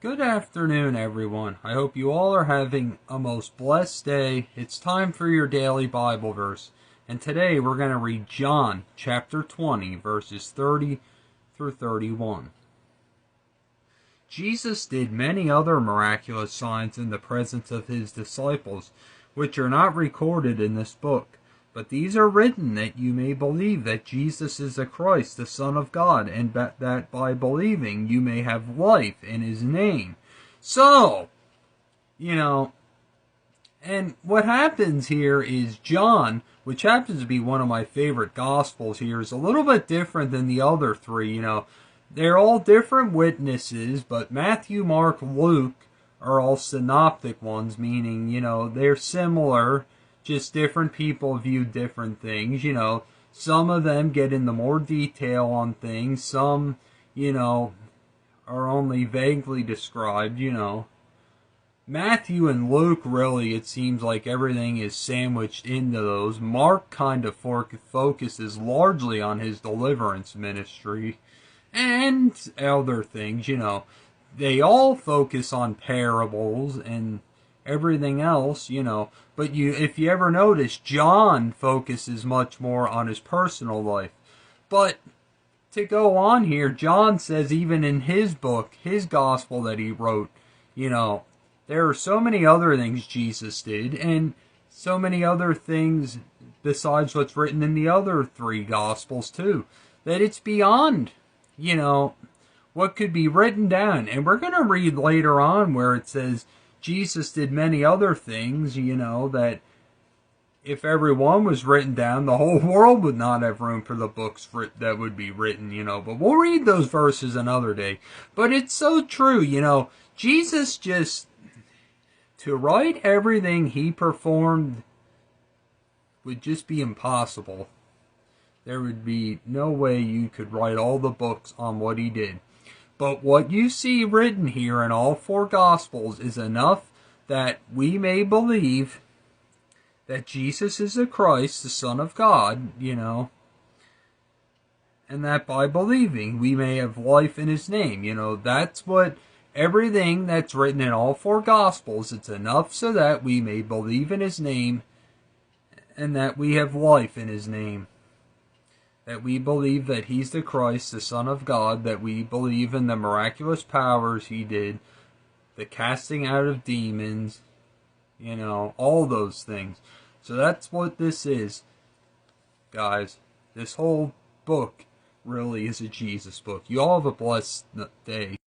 Good afternoon, everyone. I hope you all are having a most blessed day. It's time for your daily Bible verse. And today we're going to read John chapter 20, verses 30 through 31. Jesus did many other miraculous signs in the presence of his disciples, which are not recorded in this book. But these are written that you may believe that Jesus is the Christ, the Son of God, and that by believing you may have life in his name. So, and what happens here is John, which happens to be one of my favorite Gospels here, is a little bit different than the other three. They're all different witnesses, but Matthew, Mark, Luke are all synoptic ones, meaning, they're similar, just different people view different things. Some of them get into more detail on things, some, are only vaguely described. Matthew and Luke, really, it seems like everything is sandwiched into those. Mark kind of focuses largely on his deliverance ministry and other things. They all focus on parables and everything else, but if you ever notice, John focuses much more on his personal life. But to go on here, John says even in his book, his gospel that he wrote, there are so many other things Jesus did, and so many other things besides what's written in the other three gospels too, that it's beyond, what could be written down. And we're going to read later on where it says Jesus did many other things, that if every one was written down, the whole world would not have room for the books that would be written, But we'll read those verses another day. But it's so true, Jesus to write everything he performed would just be impossible. There would be no way you could write all the books on what he did. But what you see written here in all four Gospels is enough that we may believe that Jesus is the Christ, the Son of God, and that by believing we may have life in his name. That's what everything that's written in all four Gospels, it's enough so that we may believe in his name and that we have life in his name. That we believe that he's the Christ, the Son of God, that we believe in the miraculous powers he did, the casting out of demons, all those things. So that's what this is, guys. This whole book really is a Jesus book. You all have a blessed day.